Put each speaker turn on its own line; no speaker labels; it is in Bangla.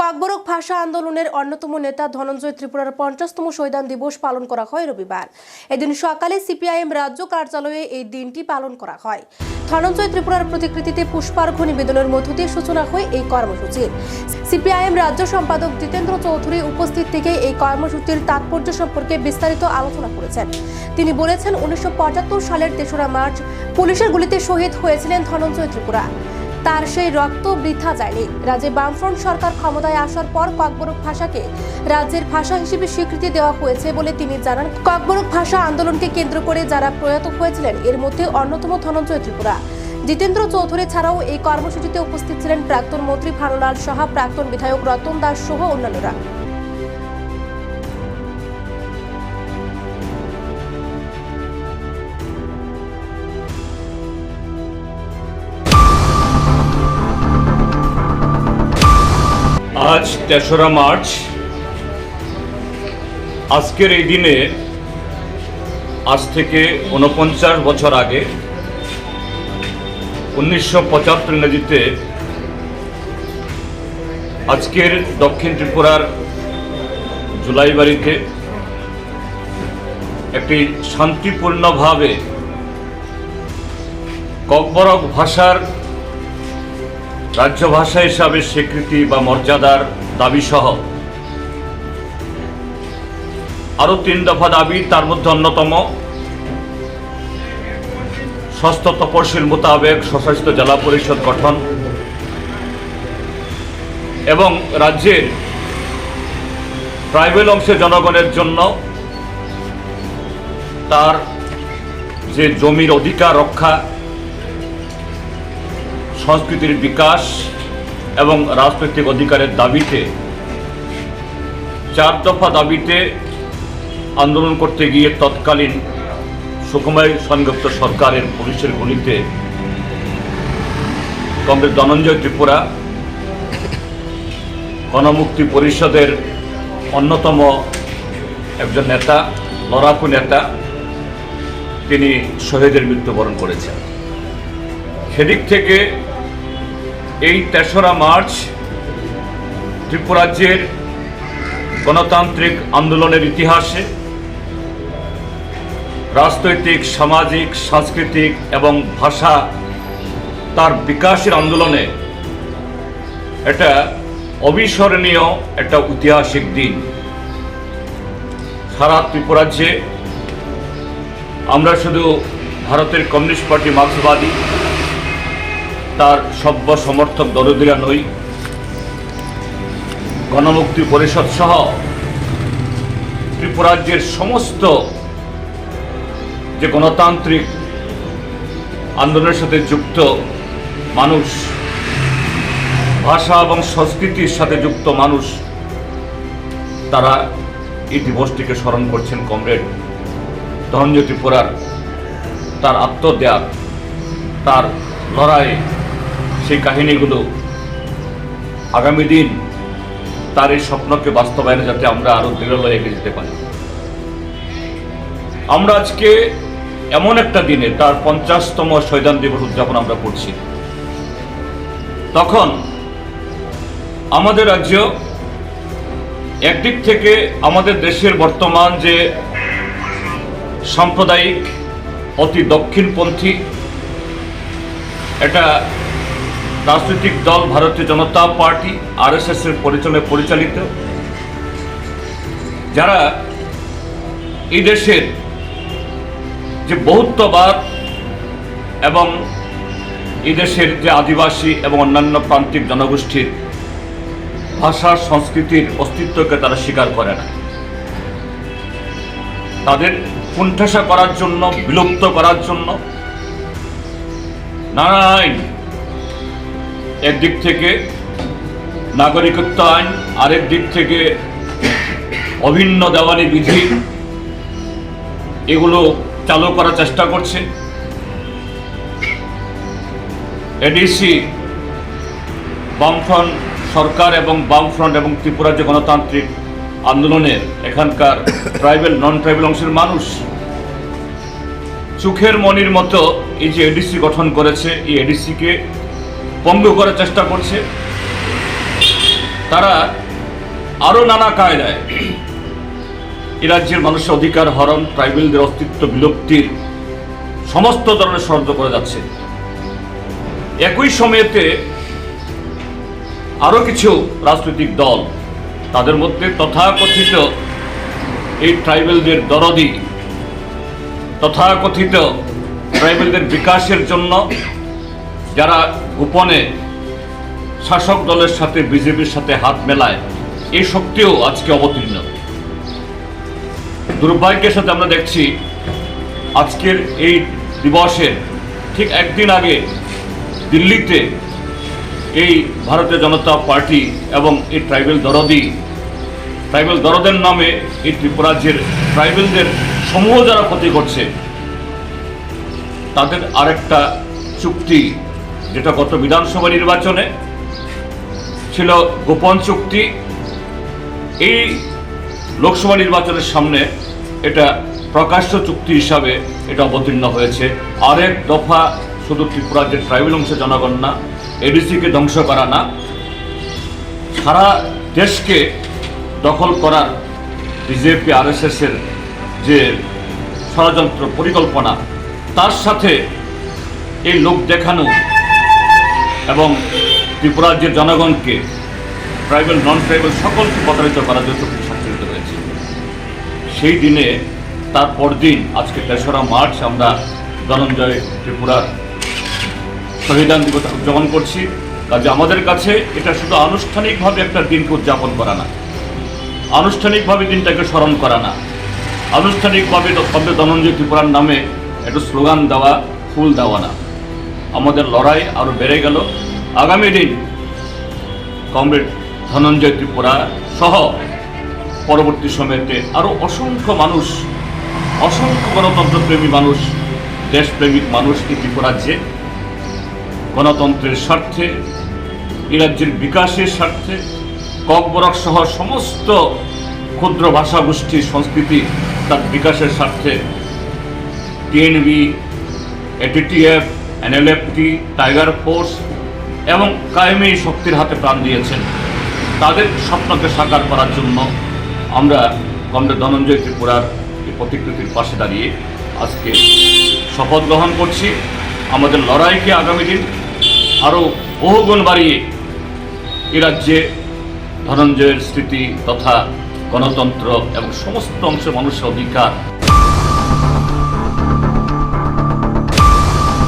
ককবরক ভাষা আন্দোলনের অন্যতম নেতা ধনঞ্জয় ত্রিপুরার 50তম শহীদান দিবস পালন করা হয় রবিবার। এদিন সকালে সিপিআইএম রাজ্য কার্যালয়ে এই দিনটি পালন করা হয়। ধনঞ্জয় ত্রিপুরার প্রতিকৃতিতে পুষ্পার্ঘ নিবেদনের মধ্য দিয়ে সূচনা হয় এই কর্মসূচির। সিপিআইএম রাজ্য সম্পাদক জিতেন্দ্র চৌধুরী উপস্থিত থেকে এই কর্মসূচির তাৎপর্য সম্পর্কে বিস্তারিত আলোচনা করেছেন। তিনি বলেছেন, 1975 সালের 3রা মার্চ পুলিশের গুলিতে শহীদ হয়েছিলেন ধনঞ্জয় ত্রিপুরা। তার সেই রক্ত বৃথা যায়নি। রাজ্যে বামফ্রন্ট সরকার ক্ষমতায় আসার পর ককবরক ভাষাকে রাজ্যের ভাষা হিসেবে স্বীকৃতি দেওয়া হয়েছে বলে তিনি জানান। ককবরক ভাষা আন্দোলনকে কেন্দ্র করে যারা প্রয়াত হয়েছিলেন এর মধ্যে অন্যতম ধনঞ্জয় ত্রিপুরা। জিতেন্দ্র চৌধুরী ছাড়াও এই কর্মসূচিতে উপস্থিত ছিলেন প্রাক্তন মন্ত্রী ভানুলাল সাহা, প্রাক্তন বিধায়ক রতন দাস সহ অন্যান্যরা।
আজ 3রা মার্চ। আজকের এই দিনে আজ থেকে 49 বছর আগে 1975 ইংরেজিতে আজকের দক্ষিণ ত্রিপুরার জুলাইবাড়িতে একটি শান্তিপূর্ণভাবে ককবরক ভাষার রাজ্য ভাষা হিসাবে স্বীকৃতি বা মর্যাদার দাবি সহ আরো 3 দফা দাবি, তার মধ্যে অন্যতম ষষ্ঠ তপশিল মোতাবেক স্বশাসিত জেলা পরিষদ গঠন এবং রাজ্যের ট্রাইবেল অংশের জনগণের জন্য তার যে জমির অধিকার রক্ষা, সংস্কৃতির বিকাশ এবং রাজনৈতিক অধিকারের দাবিতে 4 দফা দাবিতে আন্দোলন করতে গিয়ে তৎকালীন সুকুমার সেনগুপ্ত সরকারের পুলিশের গুলিতে কংগ্রেস ধনঞ্জয় ত্রিপুরা গণমুক্তি পরিষদের অন্যতম একজন নেতা, লড়াকু নেতা, তিনি শহীদের মৃত্যুবরণ করেছেন। সেদিক থেকে এই 3রা মার্চ ত্রিপুরাজ্যের গণতান্ত্রিক আন্দোলনের ইতিহাসে রাজনৈতিক, সামাজিক, সাংস্কৃতিক এবং ভাষা তার বিকাশের আন্দোলনে এটা অবিস্মরণীয় একটা ঐতিহাসিক দিন। সারা ত্রিপুরাজ্যে আমরা শুধু ভারতের কমিউনিস্ট পার্টি মার্ক্সবাদী তার সভ্য সমর্থক দরদিরা নই, গণমুক্তি পরিষদ সহ ত্রিপুরাজ্যের সমস্ত যে গণতান্ত্রিক আন্দোলনের সাথে যুক্ত মানুষ, ভাষা এবং সংস্কৃতির সাথে যুক্ত মানুষ, তারা এই দিবসটিকে স্মরণ করছেন কমরেড ধনঞ্জয় ত্রিপুরার, তার আত্মত্যাগ, তার লড়াই, সেই কাহিনীগুলো আগামী দিন তার এই স্বপ্নকে বাস্তবায়নে যাতে আমরা আরো দৃঢ় এগিয়ে যেতে পারি। আমরা আজকে এমন একটা দিনে তার 50তম শহীদান দিবস উদযাপন আমরা করছি। তখন আমাদের রাজ্য একদিক থেকে আমাদের দেশের বর্তমান যে সাম্প্রদায়িক অতি দক্ষিণপন্থী এটা রাজনৈতিক দল ভারতীয় জনতা পার্টি RSS এর পরিচালিত, যারা এই দেশের যে বহুত্ববাদ এবং এই দেশের যে আদিবাসী এবং অন্যান্য প্রান্তিক জনগোষ্ঠীর ভাষা সংস্কৃতির অস্তিত্বকে তারা স্বীকার করে না, তাদের কুণ্ঠাসা করার জন্য, বিলুপ্ত করার জন্য নানা আইন, একদিক থেকে নাগরিকত্ব আইন, আরেক দিক থেকে অভিন্ন দেওয়ানি বিধি, এগুলো চালু করার চেষ্টা করছে। এডিসি বামফ্রন্ট সরকার এবং বামফ্রন্ট এবং ত্রিপুরার যে গণতান্ত্রিক আন্দোলনের এখানকার ট্রাইবেল, নন ট্রাইবেল অংশের মানুষ চোখের মনির মতো এই যে এডিসি গঠন করেছে, এই এডিসিকে পঙ্গু করার চেষ্টা করছে। তারা আরও নানা কায়দায় এ রাজ্যের মানুষের অধিকার হরণ, ট্রাইবেলদের অস্তিত্ব বিলুপ্তির সমস্ত ধরনের ষড়যন্ত্র করে যাচ্ছে। একই সময়েতে আরও কিছু রাজনৈতিক দল, তাদের মধ্যে তথাকথিত এই ট্রাইবেলদের দরদি, তথাকথিত ট্রাইবেলদের বিকাশের জন্য যারা গোপনে শাসক দলের সাথে, বিজেপির সাথে হাত মেলায়, এই শক্তিও আজকে অবতীর্ণ। দুর্ভাগ্যের সাথে আমরা দেখছি আজকের এই দিবসের ঠিক একদিন আগে দিল্লিতে এই ভারতীয় জনতা পার্টি এবং এই ট্রাইবেল দরদের নামে এই ত্রিপুরাজ্যের ট্রাইবেলদের সমূহ যারা ক্ষতি করছে, তাদের আরেকটা চুক্তি, যেটা গত বিধানসভা নির্বাচনে ছিল গোপন চুক্তি, এই লোকসভা নির্বাচনের সামনে এটা প্রকাশ্য চুক্তি হিসাবে এটা অবতীর্ণ হয়েছে। আরেক দফা শুধু ত্রিপুরাজ্যের ট্রাইবেল অংশের জনগণ না, এডিসিকে ধ্বংস করা না, সারা দেশকে দখল করার বিজেপি আরএসএসের যে ষড়যন্ত্র পরিকল্পনা, তার সাথে এই লোক দেখানো এবং ত্রিপুরাজ্যের জনগণকে, ট্রাইবেল নন ট্রাইবেল সকলকে প্রতারিত করার জন্য সংগঠিত হয়েছে। সেই দিনে তার পরদিন আজকে ৩রা মার্চ আমরা ধনঞ্জয় ত্রিপুরার শহীদান দিবস উদযাপন করছি। কাজে আমাদের কাছে এটা শুধু আনুষ্ঠানিকভাবে একটা দিনকে উদযাপন করা না, আনুষ্ঠানিকভাবে দিনটাকে স্মরণ করা না, আনুষ্ঠানিকভাবে ধনঞ্জয় ত্রিপুরার নামে একটু স্লোগান দেওয়া, ফুল দেওয়া না। আমাদের লড়াই আরও বেড়ে গেল। আগামী দিন কমরেড ধনঞ্জয় ত্রিপুরা সহ পরবর্তী সময়তে আরও অসংখ্য মানুষ, অসংখ্য গণতন্ত্রপ্রেমী মানুষ, দেশপ্রেমিক মানুষ এই ত্রিপুরাজ্যে গণতন্ত্রের স্বার্থে, এই রাজ্যের বিকাশের স্বার্থে, ককবরক সহ সমস্ত ক্ষুদ্র ভাষাগোষ্ঠী সংস্কৃতি তার বিকাশের স্বার্থে TNB, ATTF, NLFT, tiger force এবং কায়েমি শক্তির হাতে প্রাণ দিয়েছেন। তাদের স্বপ্নকে সাকার করার জন্য আমরা কমরেড ধনঞ্জয় ত্রিপুরার এই প্রতিকৃতির পাশে দাঁড়িয়ে আজকে শপথ গ্রহণ করছি। আমাদের লড়াইকে আগামী দিন আরও বহুগুণ বাড়িয়ে এ রাজ্যে ধনঞ্জয়ের স্মৃতি তথা গণতন্ত্র এবং সমস্ত অংশের মানুষের অধিকার